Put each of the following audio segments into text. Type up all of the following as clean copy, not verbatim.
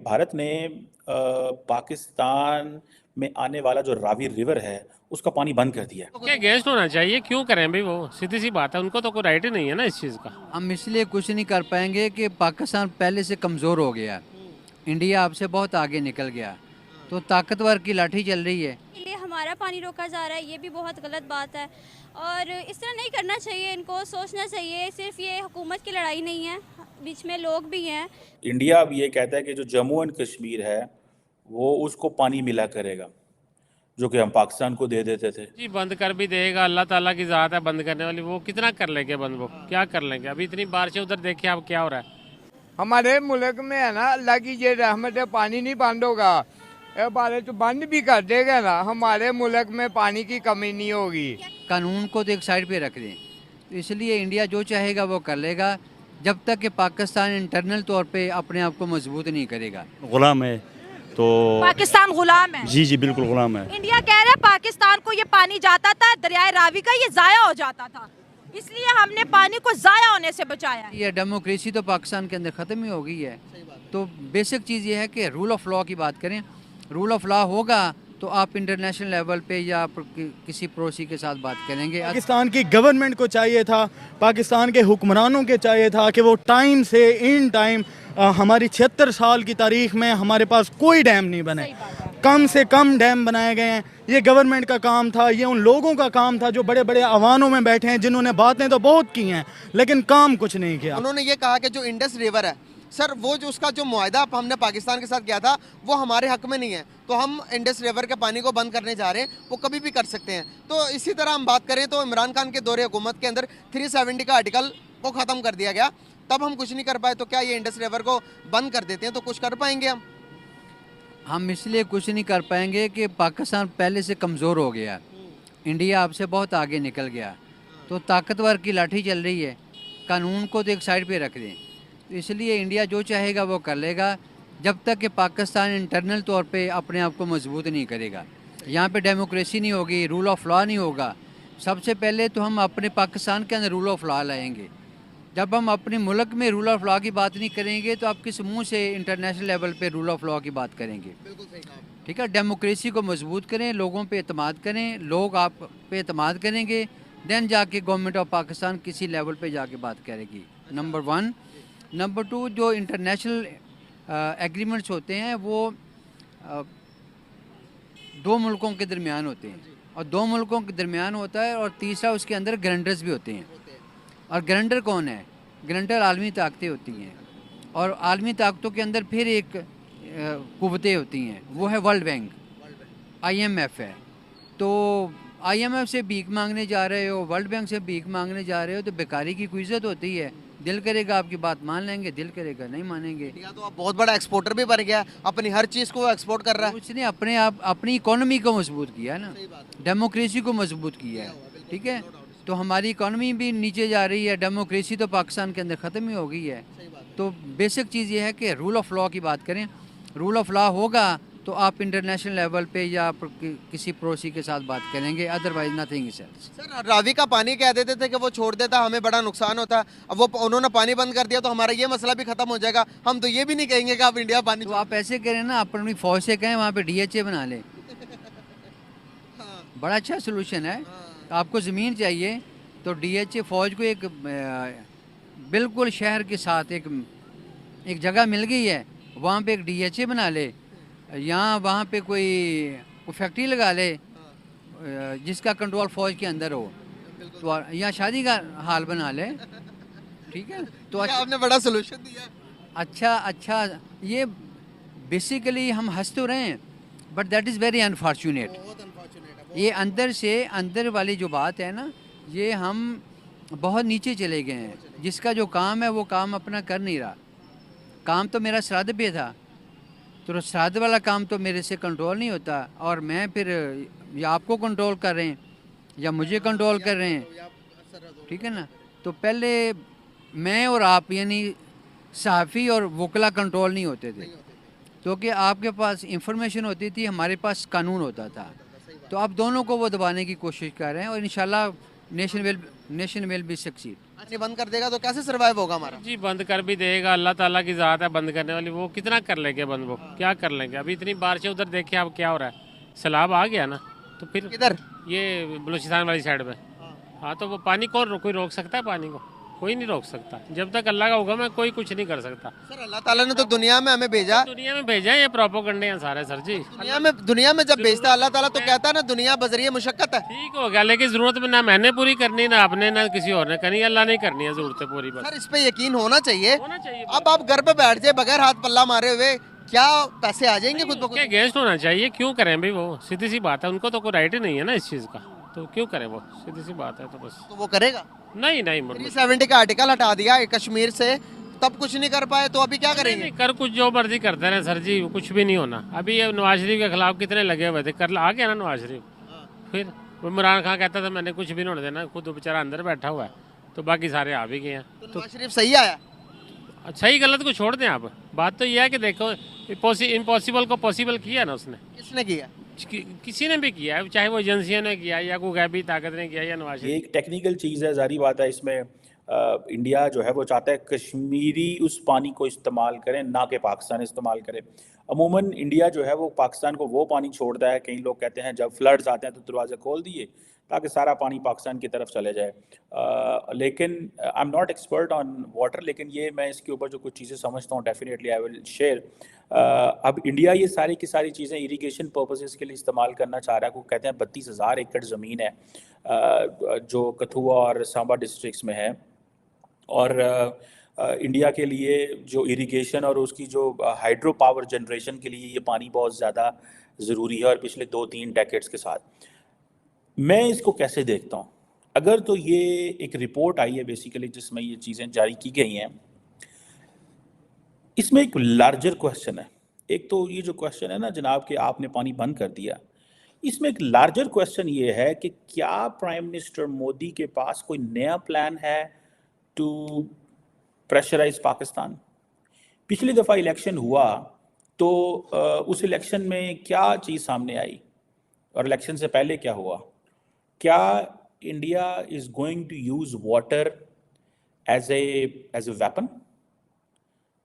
भारत ने पाकिस्तान में आने वाला जो रावी रिवर है उसका पानी बंद कर दिया है। क्या गेस्ट होना चाहिए, क्यों करें भाई, वो सीधी सी बात है, उनको तो कोई राइट ही नहीं है ना इस चीज़ का। हम इसलिए कुछ नहीं कर पाएंगे कि पाकिस्तान पहले से कमज़ोर हो गया, इंडिया आपसे बहुत आगे निकल गया, तो ताकतवर की लाठी चल रही है। लिए हमारा पानी रोका जा रहा है, ये भी बहुत गलत बात है और इस तरह नहीं करना चाहिए। इनको सोचना चाहिए, सिर्फ ये हुकूमत की लड़ाई नहीं है, बीच में लोग भी हैं। इंडिया अब ये कहता है कि जो जम्मू एंड कश्मीर है वो उसको पानी मिला करेगा, जो कि हम पाकिस्तान को दे देते थे। जी बंद कर भी देगा, अल्लाह ताला की ज़ात है बंद करने वाली, वो कितना कर लेंगे बंद, वो क्या कर लेंगे। अभी इतनी बारिशें उधर देखिए अब क्या हो रहा है। हमारे मुल्क में है ना, अल्लाह की ये रहमत है, पानी नहीं बंद होगा। ये बारे तो बंद भी कर देगा ना, हमारे मुल्क में पानी की कमी नहीं होगी। कानून को तो एक साइड पे रख दें, तो इसलिए इंडिया जो चाहेगा वो कर लेगा, जब तक कि पाकिस्तान इंटरनल तौर पे अपने आप को मजबूत नहीं करेगा। गुलाम है तो पाकिस्तान गुलाम है। जी जी बिल्कुल गुलाम है। इंडिया कह रहा है पाकिस्तान को ये पानी जाता था दरियाए रावी का, ये जाया हो जाता था, इसलिए हमने पानी को जाया होने से बचाया। ये डेमोक्रेसी तो पाकिस्तान के अंदर ख़त्म ही हो गई है। तो बेसिक चीज़ ये है कि रूल ऑफ लॉ की बात करें, रूल ऑफ लॉ होगा तो आप इंटरनेशनल लेवल पे या किसी पड़ोसी के साथ बात करेंगे। पाकिस्तान की गवर्नमेंट को चाहिए था, पाकिस्तान के हुक्मरानों के चाहिए था कि वो टाइम से इन टाइम हमारी 76 साल की तारीख में हमारे पास कोई डैम नहीं बने, कम से कम डैम बनाए गए हैं। ये गवर्नमेंट का काम था, ये उन लोगों का काम था जो बड़े बड़े अवानों में बैठे हैं, जिन्होंने बातें तो बहुत की हैं लेकिन काम कुछ नहीं किया। उन्होंने ये कहा कि जो इंडस रिवर है सर, वो जो उसका जो मुआहदा हमने पाकिस्तान के साथ किया था वो हमारे हक में नहीं है, तो हम इंडस रिवर के पानी को बंद करने जा रहे हैं, वो कभी भी कर सकते हैं। तो इसी तरह हम बात करें तो इमरान खान के दौरे हुकूमत के अंदर 370 का आर्टिकल को ख़त्म कर दिया गया, तब हम कुछ नहीं कर पाए, तो क्या ये इंडस रिवर को बंद कर देते हैं तो कुछ कर पाएंगे हम इसलिए कुछ नहीं कर पाएंगे कि पाकिस्तान पहले से कमज़ोर हो गया, इंडिया आपसे बहुत आगे निकल गया, तो ताकतवर की लाठी चल रही है। कानून को तो एक साइड पे रख दें, तो इसलिए इंडिया जो चाहेगा वो कर लेगा, जब तक कि पाकिस्तान इंटरनल तौर पे अपने आप को मजबूत नहीं करेगा। यहाँ पे डेमोक्रेसी नहीं होगी, रूल ऑफ लॉ नहीं होगा। सबसे पहले तो हम अपने पाकिस्तान के अंदर रूल ऑफ लॉ लाएंगे। जब हम अपने मुल्क में रूल ऑफ लॉ की बात नहीं करेंगे तो आप किस मुंह से इंटरनेशनल लेवल पे रूल ऑफ लॉ की बात करेंगे। ठीक है, डेमोक्रेसी को मजबूत करें, लोगों पे एतमाद करें, लोग आप पे एतमाद करेंगे, देन जाके गवर्नमेंट ऑफ पाकिस्तान किसी लेवल पे जाके बात करेगी। नंबर 1। नंबर 2, जो इंटरनेशनल एग्रीमेंट्स होते हैं वो दो मुल्कों के दरमियान होते हैं, और दो मुल्कों के दरमियान होता है, और तीसरा उसके अंदर ग्रांटर्स भी होते हैं। और ग्रांटर कौन है? ग्रांटर आलमी ताकतें होती हैं, और आलमी ताकतों के अंदर फिर एक कुव्वतें होती हैं, वो है वर्ल्ड बैंक, IMF है। तो IMF से भीख मांगने जा रहे हो, वर्ल्ड बैंक से भीख मांगने जा रहे हो, तो बेकारी की कोई इज्जत होती है? दिल करेगा आपकी बात मान लेंगे, दिल करेगा नहीं मानेंगे। तो अब बहुत बड़ा एक्सपोर्टर भी बन गया, अपनी हर चीज़ को एक्सपोर्ट कर रहा है। उसने अपने आप अपनी इकोनॉमी को मजबूत किया है ना, डेमोक्रेसी को मजबूत किया है। ठीक है, तो हमारी इकोनॉमी भी नीचे जा रही है, डेमोक्रेसी तो पाकिस्तान के अंदर ख़त्म ही हो गई है। तो बेसिक चीज़ ये है कि रूल ऑफ लॉ की बात करें, रूल ऑफ लॉ होगा तो आप इंटरनेशनल लेवल पे या किसी पड़ोसी के साथ बात करेंगे, otherwise nothing is else. Sir, Ravi का पानी कह देते थे कि वो छोड़ देता, हमें बड़ा नुकसान होता, अब वो उन्होंने पानी बंद कर दिया तो हमारा ये मसला भी खत्म हो जाएगा। हम तो ये भी नहीं कहेंगे कि आप इंडिया पानी, तो आप ऐसे करें ना, अपनी फ़ौज से कहें वहाँ पे DHA बना लें, बड़ा अच्छा सोल्यूशन है। आपको ज़मीन चाहिए तो DHA फ़ौज को एक बिल्कुल शहर के साथ एक जगह मिल गई है, वहाँ पे एक DHA बना ले, यहाँ वहाँ पे कोई फैक्ट्री लगा ले जिसका कंट्रोल फ़ौज के अंदर हो, तो यहाँ शादी का हाल बना ले। ठीक है, तो आपने बड़ा सोल्यूशन दिया। अच्छा, ये बेसिकली हम हंस तो रहे हैं, but that is very unfortunate. ये अंदर वाली जो बात है ना, ये हम बहुत नीचे चले गए हैं। जिसका जो काम है वो काम अपना कर नहीं रहा। काम तो मेरा श्राद्ध पे था, तो श्राद्ध वाला काम तो मेरे से कंट्रोल नहीं होता, और मैं फिर या आपको कंट्रोल कर रहे हैं या मुझे कंट्रोल कर रहे हैं। ठीक है ना, तो पहले मैं और आप यानी सहाफ़ी और वकला कंट्रोल नहीं होते थे, क्योंकि आपके पास इंफॉर्मेशन होती थी, हमारे पास कानून होता था। तो आप दोनों को वो दबाने की कोशिश कर रहे हैं, और इंशाल्लाह nation will nation will be succeed. पानी बंद कर देगा तो कैसे सर्वाइव होगा हमारा? जी बंद कर भी देगा, अल्लाह ताला की ज़ात है बंद करने वाली, वो कितना कर लेंगे बंद, वो क्या कर लेंगे? अभी इतनी बारिशें उधर देखिए अब क्या हो रहा है, सैलाब आ गया ना, तो फिर किधर? ये बलूचिस्तान वाली साइड में। हाँ तो वो पानी कोई रोक सकता है? पानी को कोई नहीं रोक सकता, जब तक अल्लाह का हुक्म है कोई कुछ नहीं कर सकता। सर अल्लाह ताला ने तो दुनिया में हमें भेजा, दुनिया में भेजा है, ये प्रोपोगंडे हैं सारे सर जी। दुनिया में जब भेजता है अल्लाह ताला तो कहता है ना दुनिया बजरिए मुशक्कत है। ठीक हो गया, लेकिन जरूरत में ना मैंने पूरी करनी, ना आपने, ना किसी और ने करनी, अल्लाह नहीं करनी है जरूरतें पूरी। बस सर इस पे यकीन होना चाहिए। होना चाहिए। अब आप घर पे बैठ जाए बगैर हाथ पल्ला मारे हुए, क्या पैसे आ जाएंगे खुद ब खुद? अगेंस्ट होना चाहिए, क्यों करें भाई? वो सीधी सी बात है, उनको तो कोई राइट ही नहीं है ना इस चीज़ का, तो क्यों करें? वो सीधी सी बात है, तो बस। तो वो करेगा? नहीं 370 का आर्टिकल हटा दिया कश्मीर से, तब कुछ नहीं कर पाए तो अभी क्या करेंगे? नहीं, कर कुछ जो मर्जी करते रहे सर जी, कुछ भी नहीं होना। अभी ये नवाज शरीफ के खिलाफ कितने लगे हुए थे, कर आ गया ना नवाज शरीफ। फिर वो इमरान खान कहता था मैंने कुछ भी नहीं होने देना, खुद बेचारा अंदर बैठा हुआ है, तो बाकी सारे आ भी गए हैं। तो नवाज शरीफ सही आया? सही गलत को छोड़ दें आप, बात तो ये है कि देखो इम्पॉसिबल को पॉसिबल किया ना उसने। किसने किया? किसी ने भी किया है, चाहे वो एजेंसियों ने किया या कोई गैबी ताकत ने किया या नवाज ये एक टेक्निकल चीज़ है, जारी बात है। इसमें इंडिया जो है वो चाहता है कश्मीरी उस पानी को इस्तेमाल करें, ना कि पाकिस्तान इस्तेमाल करे। अमूमन इंडिया जो है वो पाकिस्तान को वो पानी छोड़ता है, कई लोग कहते हैं जब फ्लड्स आते हैं तो दरवाज़े खोल दिए ताकि सारा पानी पाकिस्तान की तरफ चले जाए। लेकिन I am not expert on water, लेकिन ये मैं इसके ऊपर जो कुछ चीज़ें समझता हूँ डेफिनेटली आई विल शेयर। अब इंडिया ये सारी की सारी चीज़ें इरिगेशन पर्पसेस के लिए इस्तेमाल करना चाह रहा है। वो कहते हैं 32,000 एकड़ ज़मीन है जो कठुआ और सांबा डिस्ट्रिक्ट्स में है, और इंडिया के लिए जो इरिगेशन और उसकी जो हाइड्रो पावर जनरेशन के लिए ये पानी बहुत ज़्यादा ज़रूरी है। और पिछले 2-3 डेकेड्स के साथ मैं इसको कैसे देखता हूँ, अगर तो ये एक रिपोर्ट आई है बेसिकली जिसमें ये चीज़ें जारी की गई हैं, इसमें एक लार्जर क्वेश्चन है। एक तो ये जो क्वेश्चन है ना जनाब कि आपने पानी बंद कर दिया, इसमें एक लार्जर क्वेश्चन ये है कि क्या प्राइम मिनिस्टर मोदी के पास कोई नया प्लान है टू प्रेशराइज पाकिस्तान? पिछली दफ़ा इलेक्शन हुआ तो उस इलेक्शन में क्या चीज़ सामने आई, और इलेक्शन से पहले क्या हुआ? क्या India is going to use water as a weapon?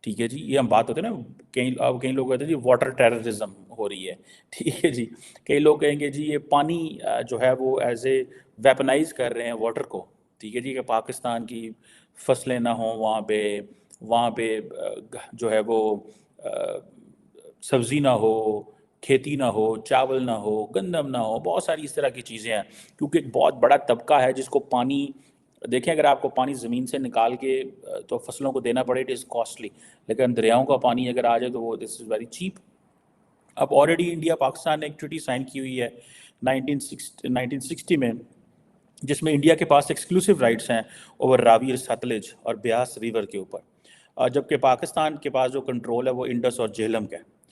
ठीक है जी, ये हम बात होते हैं ना, कई लोग कहते हैं जी वाटर टेररिज्म हो रही है, ठीक है जी। कई लोग कहेंगे जी ये पानी जो है वो एज ए वेपनाइज कर रहे हैं वाटर को, ठीक है जी, कि पाकिस्तान की फसलें ना हों वहाँ पे जो है वो सब्ज़ी ना हो, खेती ना हो, चावल ना हो, गंदम ना हो, बहुत सारी इस तरह की चीज़ें हैं। क्योंकि एक बहुत बड़ा तबका है जिसको पानी, देखें अगर आपको पानी ज़मीन से निकाल के तो फसलों को देना पड़े, इट इज़ कॉस्टली, लेकिन दरियाओं का पानी अगर आ जाए तो वो दिस इज़ वेरी चीप। अब ऑलरेडी इंडिया पाकिस्तान ने एक ट्रीटी साइन की हुई है 1960 में, जिसमें इंडिया के पास एक्सक्लूसिव राइट्स हैं ओवर रावी, सतलज और ब्यास रिवर के ऊपर, जबकि पाकिस्तान के पास जो कंट्रोल है वो इंडस और झेलम का है।